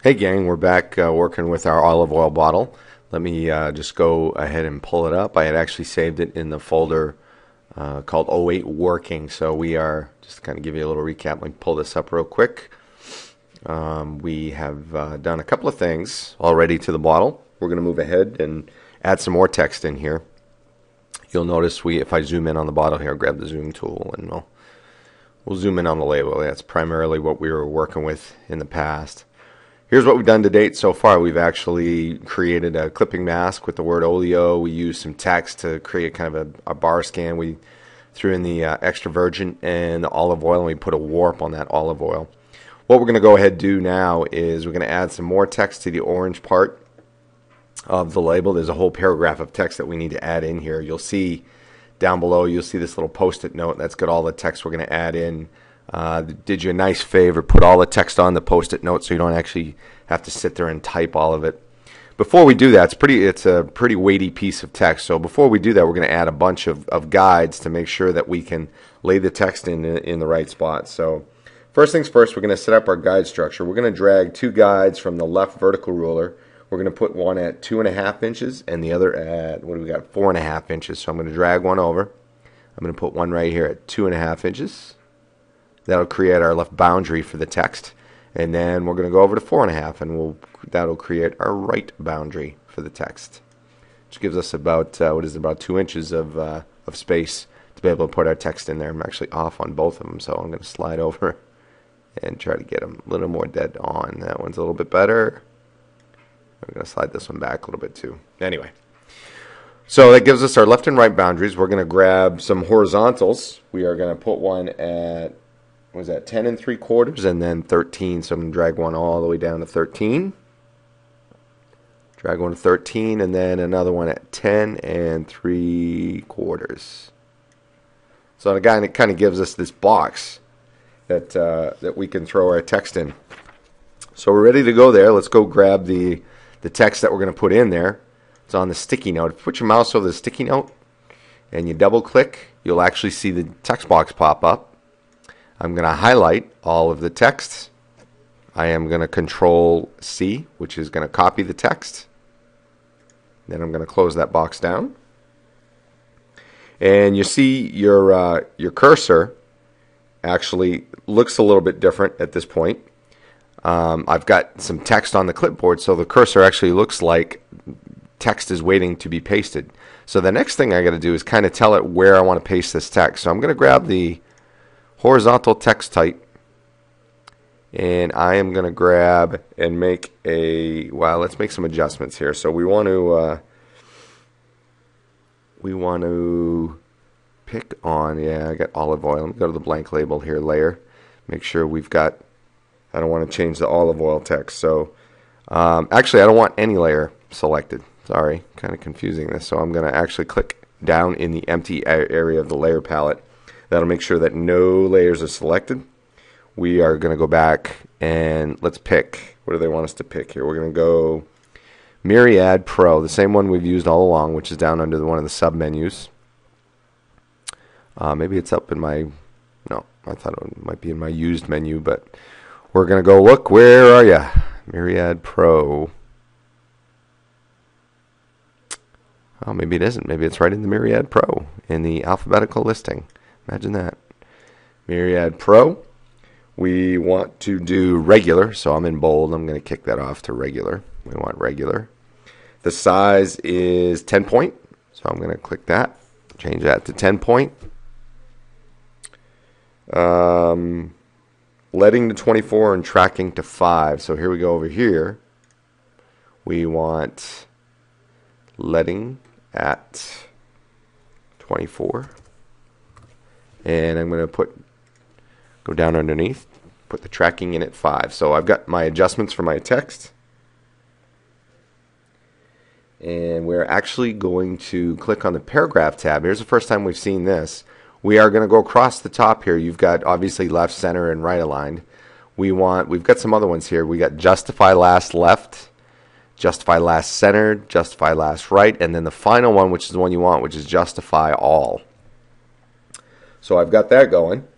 Hey gang, we're back working with our olive oil bottle. Let me just go ahead and pull it up. I had actually saved it in the folder called 08 Working, so we are, just to kind of give you a little recap, let me pull this up real quick. We have done a couple of things already to the bottle. We're going to move ahead and add some more text in here. You'll notice if I zoom in on the bottle here, grab the zoom tool, and we'll zoom in on the label. That's primarily what we were working with in the past. Here's what we've done to date so far. We've actually created a clipping mask with the word oleo. We used some text to create kind of a bar scan. We threw in the extra virgin and the olive oil, and we put a warp on that olive oil. What we're going to go ahead and do now is we're going to add some more text to the orange part of the label. There's a whole paragraph of text that we need to add in here. You'll see down below, you'll see this little post-it note. That's got all the text we're going to add in. Did you a nice favor, put all the text on the post-it note so you don't actually have to sit there and type all of it. Before we do that, it's a pretty weighty piece of text. So before we do that, we're going to add a bunch of guides to make sure that we can lay the text in the right spot. So first things first, we're going to set up our guide structure. We're going to drag two guides from the left vertical ruler. We're going to put one at 2.5 inches and the other at, what do we got, 4.5 inches. So I'm going to drag one over. I'm going to put one right here at 2.5 inches. That'll create our left boundary for the text. And then we're going to go over to 4.5, and that'll create our right boundary for the text, which gives us about, about 2 inches of space to be able to put our text in there. I'm actually off on both of them, so I'm going to slide over and try to get them a little more dead on. That one's a little bit better. I'm going to slide this one back a little bit too. Anyway, so that gives us our left and right boundaries. We're going to grab some horizontals. We are going to put one at, what was that, 10 3/4 and then 13. So I'm going to drag one all the way down to 13. Drag one to 13 and then another one at 10 3/4. So again, it kind of gives us this box that we can throw our text in. So we're ready to go there. Let's go grab the text that we're going to put in there. It's on the sticky note. If you put your mouse over the sticky note and you double click, you'll actually see the text box pop up. I'm going to highlight all of the text. I am going to Control C, which is going to copy the text. Then I'm going to close that box down. And you see your cursor actually looks a little bit different at this point. I've got some text on the clipboard, so the cursor actually looks like text is waiting to be pasted. So the next thing I got to do is kind of tell it where I want to paste this text. So I'm going to grab the horizontal text type, and I am going to grab and make let's make some adjustments here. So we want to pick on, I got olive oil. Let me go to the blank label here, layer. Make sure we've got, I don't want to change the olive oil text. So actually I don't want any layer selected. Sorry, kind of confusing this. So I'm going to actually click down in the empty area of the layer palette. That'll make sure that no layers are selected. We are going to go back and let's pick, what do they want us to pick here? We're going to go Myriad Pro, the same one we've used all along, which is down under one of the sub menus. Maybe it's up in my, no, I thought it might be in my used menu, but we're going to go look. Where are you? Myriad Pro. Oh, maybe it isn't. Maybe it's right in the Myriad Pro in the alphabetical listing. Imagine that. Myriad Pro. We want to do regular, so I'm in bold. I'm going to kick that off to regular. We want regular. The size is 10 point, so I'm going to click that. Change that to 10 point. Letting to 24 and tracking to 5. So here we go over here. We want letting at 24. And I'm going to go down underneath, put the tracking in at 5. So I've got my adjustments for my text. And we're actually going to click on the paragraph tab. Here's the first time we've seen this. We are going to go across the top here. You've got obviously left, center, and right aligned. We've got some other ones here. We got justify last left, justify last center, justify last right, and then the final one, which is the one you want, which is justify all. So I've got that going.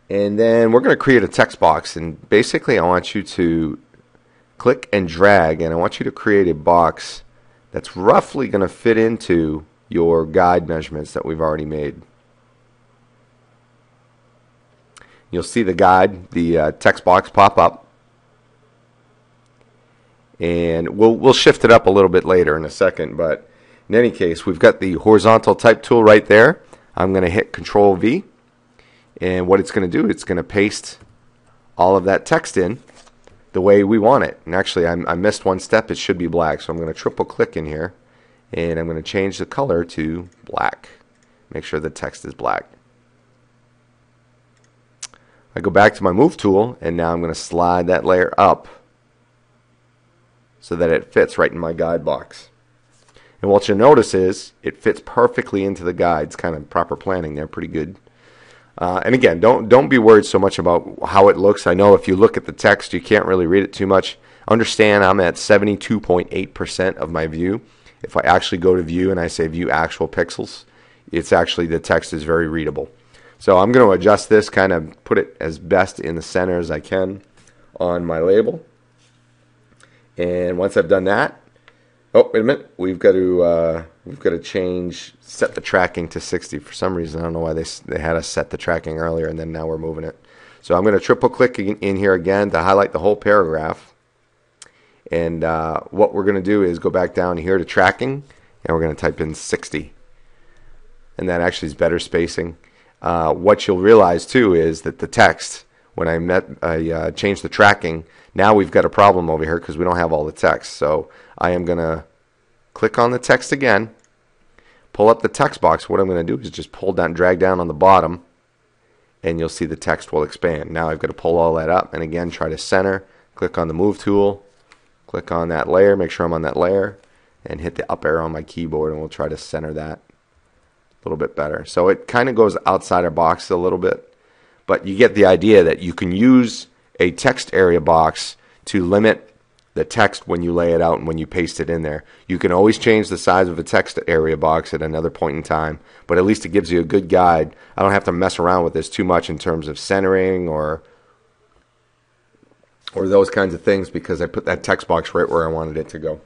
And then we're going to create a text box, and basically I want you to click and drag, and I want you to create a box that's roughly going to fit into your guide measurements that we've already made. You'll see the guide, the text box pop up, and we'll shift it up a little bit later in a second, but in any case, we've got the horizontal type tool right there. I'm going to hit Control V, and what it's going to do, it's going to paste all of that text in the way we want it. And actually, I missed one step. It should be black, so I'm going to triple click in here, and I'm going to change the color to black. Make sure the text is black. I go back to my move tool, and now I'm going to slide that layer up so that it fits right in my guide box. And what you'll notice is it fits perfectly into the guide. It's kind of proper planning there, pretty good. And again, don't be worried so much about how it looks. I know if you look at the text, you can't really read it too much. Understand I'm at 72.8% of my view. If I actually go to view and I say view actual pixels, it's actually, the text is very readable. So I'm going to adjust this, kind of put it as best in the center as I can on my label. And once I've done that, oh, wait a minute, we've got to change, set the tracking to 60. For some reason, I don't know why they had us set the tracking earlier, and then now we're moving it. So I'm going to triple click in here again to highlight the whole paragraph. And what we're going to do is go back down here to tracking, and we're going to type in 60. And that actually is better spacing. What you'll realize too is that the text, when I changed the tracking, now we've got a problem over here because we don't have all the text. So I am going to click on the text again, pull up the text box. What I'm going to do is just pull down, drag down on the bottom, and you'll see the text will expand. Now I've got to pull all that up and again try to center. Click on the move tool, click on that layer, make sure I'm on that layer, and hit the up arrow on my keyboard, and we'll try to center that a little bit better. So it kind of goes outside our box a little bit, but you get the idea that you can use a text area box to limit the text when you lay it out and when you paste it in there. You can always change the size of a text area box at another point in time, but at least it gives you a good guide. I don't have to mess around with this too much in terms of centering or those kinds of things, because I put that text box right where I wanted it to go.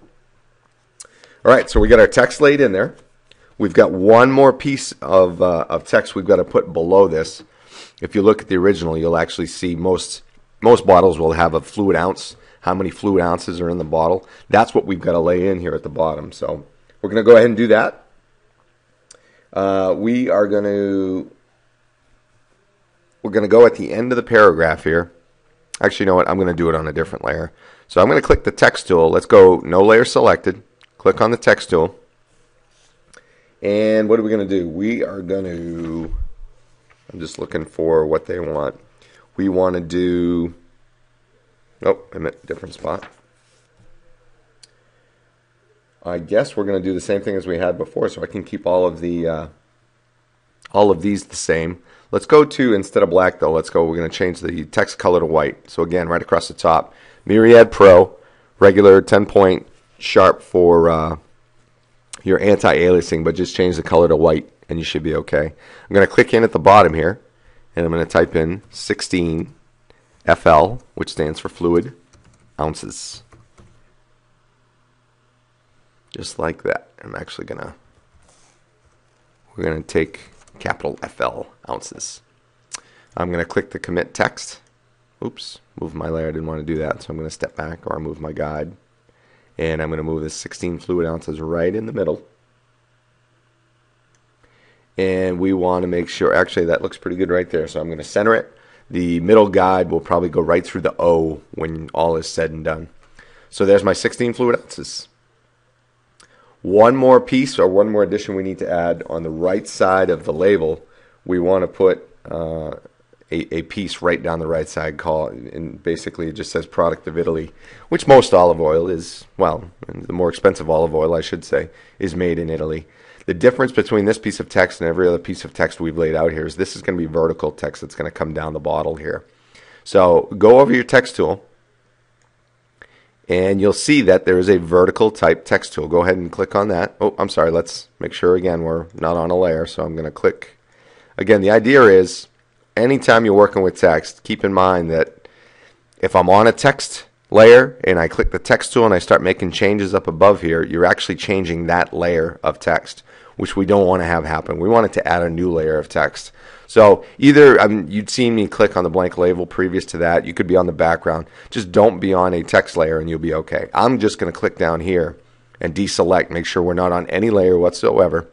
All right, so we got our text laid in there. We've got one more piece of text we've got to put below this. If you look at the original, you'll actually see most bottles will have a fluid ounce, how many fluid ounces are in the bottle. That's what we've got to lay in here at the bottom. So we're going to go ahead and do that. We're going to go at the end of the paragraph here. Actually, you know what? I'm going to do it on a different layer. So I'm going to click the text tool. Let's go no layer selected. Click on the text tool. And what are we going to do? We are going to, I'm just looking for what they want. We want to do, oh, I'm at a different spot. I guess we're going to do the same thing as we had before, so I can keep all of these the same. Let's go to, instead of black though, we're going to change the text color to white. So again, right across the top, Myriad Pro, regular 10-point sharp for your anti-aliasing, but just change the color to white and you should be okay. I'm going to click in at the bottom here, and I'm going to type in 16 FL, which stands for fluid ounces. Just like that. We're going to take capital FL, ounces. I'm going to click the commit text. Oops, move my layer. I didn't want to do that, so I'm going to step back or move my guide. And I'm going to move this 16 fluid ounces right in the middle. And we want to make sure, actually that looks pretty good right there, so I'm going to center it. The middle guide will probably go right through the O when all is said and done. So there's my 16 fluid ounces. One more piece or one more addition we need to add on the right side of the label. We want to put a piece right down the right side, and basically it just says product of Italy, which most olive oil is, well, the more expensive olive oil I should say, is made in Italy. The difference between this piece of text and every other piece of text we've laid out here is this is going to be vertical text that's going to come down the bottle here. So go over your text tool, and you'll see that there is a vertical type text tool. Go ahead and click on that. Oh, I'm sorry. Let's make sure again we're not on a layer. So I'm going to click. Again, the idea is anytime you're working with text, keep in mind that if I'm on a text layer and I click the text tool and I start making changes up above here, you're actually changing that layer of text, which we don't want to have happen. We want it to add a new layer of text. So either, you'd seen me click on the blank label previous to that. You could be on the background. Just don't be on a text layer and you'll be okay. I'm just going to click down here and deselect, make sure we're not on any layer whatsoever.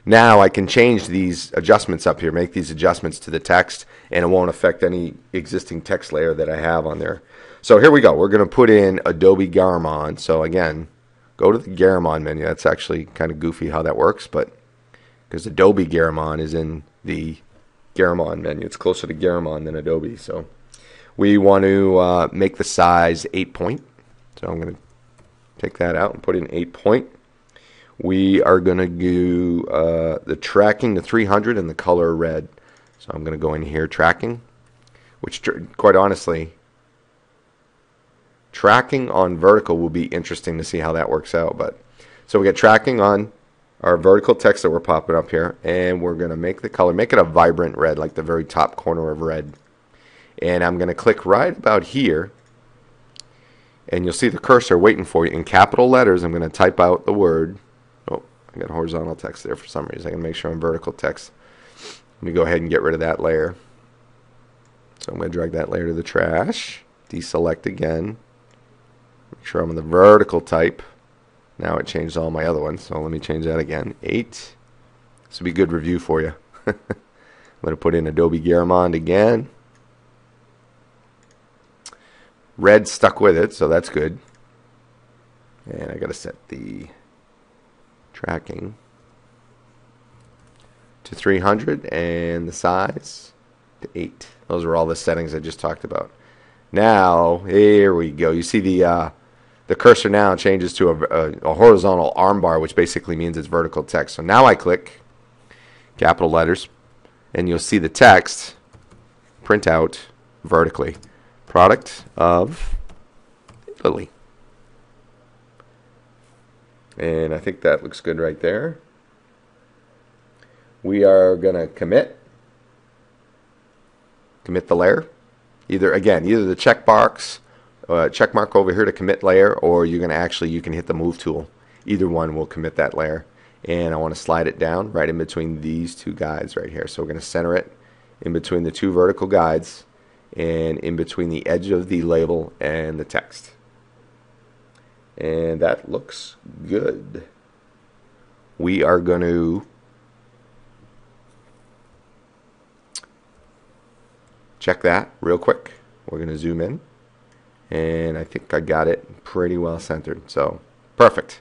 Now I can change these adjustments up here, make these adjustments to the text, and it won't affect any existing text layer that I have on there. So here we go. We're going to put in Adobe Garamond. So again, go to the Garamond menu. That's actually kind of goofy how that works, but because Adobe Garamond is in the Garamond menu. It's closer to Garamond than Adobe. So we want to make the size 8 point. So I'm going to take that out and put in 8 point. We are going to do the tracking to 300 and the color red. So I'm going to go in here, tracking, which quite honestly, tracking on vertical will be interesting to see how that works out. But so we get tracking on our vertical text that we're popping up here, and we're going to make the color, make it a vibrant red, like the very top corner of red. And I'm going to click right about here, and you'll see the cursor waiting for you in capital letters. I'm going to type out the word. Oh, I got horizontal text there for some reason. I can make sure I'm vertical text. Let me go ahead and get rid of that layer. So I'm going to drag that layer to the trash, deselect again, make sure I'm in the vertical type. Now it changed all my other ones, so let me change that again. 8. This will be good review for you. I'm going to put in Adobe Garamond again. Red stuck with it, so that's good. And I got to set the tracking to 300 and the size to 8. Those are all the settings I just talked about. Now, here we go. You see the cursor now changes to a horizontal arm bar, which basically means it's vertical text. So now I click capital letters, and you'll see the text print out vertically. Product of Lily. And I think that looks good right there. We are going to commit the layer. Either the check mark over here to commit layer, or you can hit the move tool. Either one will commit that layer. And I want to slide it down right in between these two guides right here. So we're going to center it in between the two vertical guides and in between the edge of the label and the text. And that looks good. We are going to check that real quick. We're going to zoom in, and I think I got it pretty well centered. So perfect.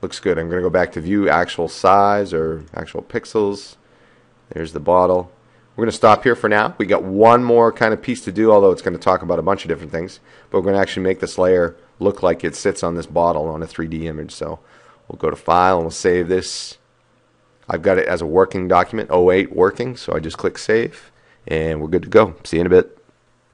Looks good. I'm going to go back to view actual size or actual pixels. There's the bottle. We're going to stop here for now. We got one more kind of piece to do, although it's going to talk about a bunch of different things. But we're going to actually make this layer look like it sits on this bottle on a 3D image. So we'll go to File and we'll save this. I've got it as a working document, 08 working. So I just click Save, and we're good to go. See you in a bit.